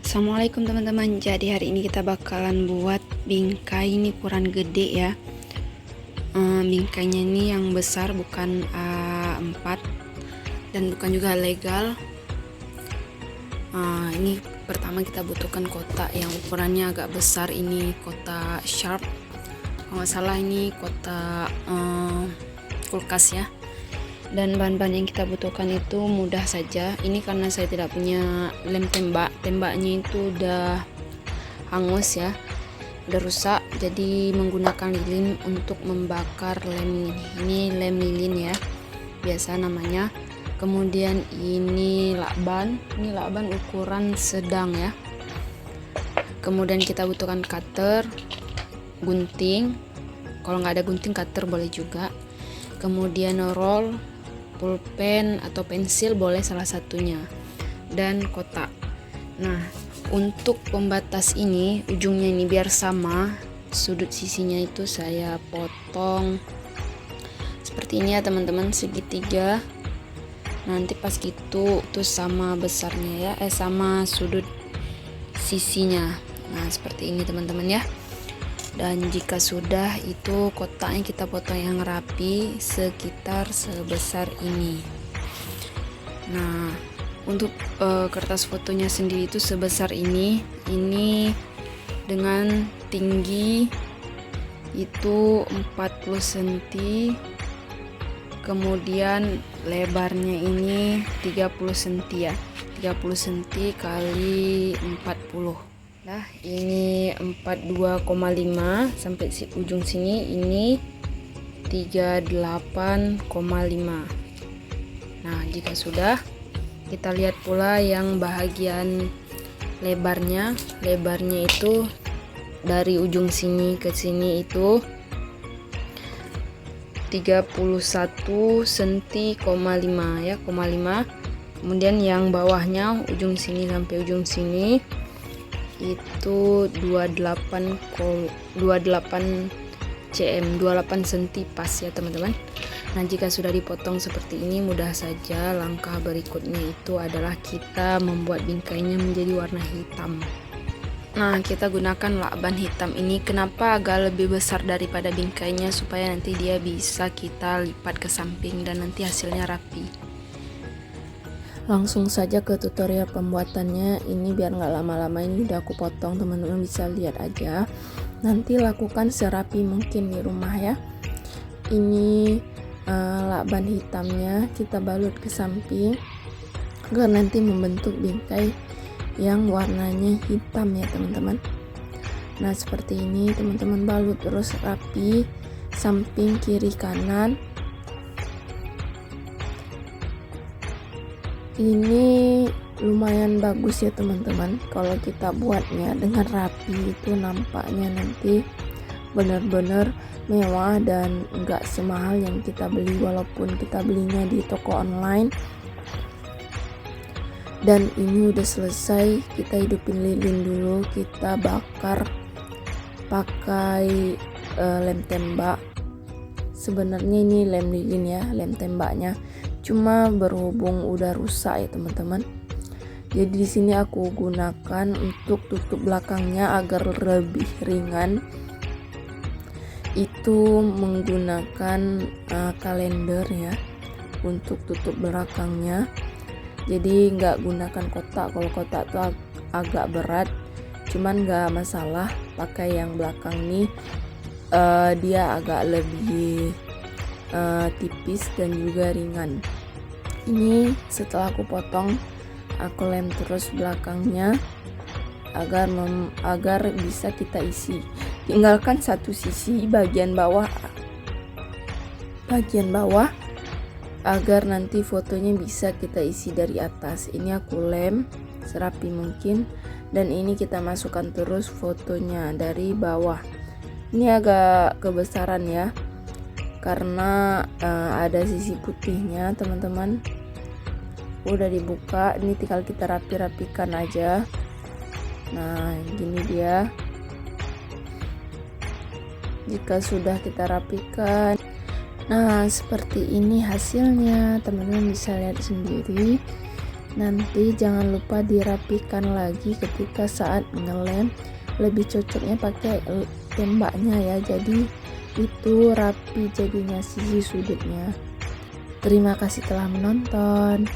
Assalamualaikum teman-teman. Jadi hari ini kita bakalan buat bingkai ini ukuran gede ya. Bingkainya ini yang besar, bukan A4 dan bukan juga legal. Ini pertama kita butuhkan kotak yang ukurannya agak besar. Ini kotak Sharp, kalau nggak salah ini kotak kulkas ya. Dan bahan-bahan yang kita butuhkan itu mudah saja. Ini karena saya tidak punya lem tembak, tembaknya itu udah hangus ya, udah rusak, jadi menggunakan lilin untuk membakar lem ini. Ini lem lilin ya, biasa namanya. Kemudian ini lakban, ukuran sedang ya. Kemudian kita butuhkan cutter, gunting, kalau nggak ada gunting cutter boleh juga. Kemudian roll, pulpen atau pensil boleh salah satunya, dan kotak. Nah, untuk pembatas ini, ujungnya ini biar sama, sudut sisinya itu saya potong seperti ini ya teman-teman, segitiga. Nanti pas gitu tuh sama besarnya ya, sama sudut sisinya. Nah, seperti ini teman-teman ya. Dan jika sudah, itu kotaknya kita potong yang rapi sekitar sebesar ini. Nah, untuk kertas fotonya sendiri itu sebesar ini dengan tinggi itu 40 cm, kemudian lebarnya ini 30 cm ya, 30 cm kali 40. Nah, ini 42,5 sampai ujung sini ini 38,5. Nah, jika sudah, kita lihat pula yang bahagian lebarnya. Lebarnya itu dari ujung sini ke sini itu 31 cm ya, 5. Kemudian yang bawahnya ujung sini sampai ujung sini itu 28 cm, 28 cm pas ya teman-teman. Nah, jika sudah dipotong seperti ini, mudah saja. Langkah berikutnya itu adalah kita membuat bingkainya menjadi warna hitam. Nah, kita gunakan lakban hitam ini. Kenapa agak lebih besar daripada bingkainya? Supaya nanti dia bisa kita lipat ke samping dan nanti hasilnya rapi. Langsung saja ke tutorial pembuatannya. Ini biar nggak lama-lama, ini udah aku potong, teman-teman bisa lihat aja. Nanti lakukan serapi mungkin di rumah ya. Ini lakban hitamnya kita balut ke samping agar nanti membentuk bingkai yang warnanya hitam ya teman-teman. Nah, seperti ini teman-teman, balut terus rapi samping kiri kanan. Ini lumayan bagus ya teman-teman, kalau kita buatnya dengan rapi itu nampaknya nanti benar-benar mewah dan enggak semahal yang kita beli, walaupun kita belinya di toko online. Dan ini udah selesai, kita hidupin lilin dulu, kita bakar pakai lem tembak. Sebenarnya ini lem lilin ya, lem tembaknya, cuma berhubung udah rusak ya teman-teman, jadi di sini aku gunakan untuk tutup belakangnya agar lebih ringan. Itu menggunakan kalender ya untuk tutup belakangnya. Jadi nggak gunakan kotak, kalau kotak tuh agak berat, cuman nggak masalah, pakai yang belakang nih. Dia agak lebih tipis dan juga ringan. Ini setelah aku potong, aku lem terus belakangnya agar bisa kita isi. Tinggalkan satu sisi bagian bawah agar nanti fotonya bisa kita isi dari atas. Ini aku lem serapi mungkin, dan ini kita masukkan terus fotonya dari bawah. Ini agak kebesaran ya, karena ada sisi putihnya teman-teman. Udah dibuka, ini tinggal kita rapi-rapikan aja. Nah, gini dia. Jika sudah kita rapikan, nah seperti ini hasilnya, teman-teman bisa lihat sendiri. Nanti jangan lupa dirapikan lagi ketika saat ngelem, lebih cocoknya pakai tembaknya ya, jadi itu rapi jadinya sisi sudutnya. Terima kasih telah menonton.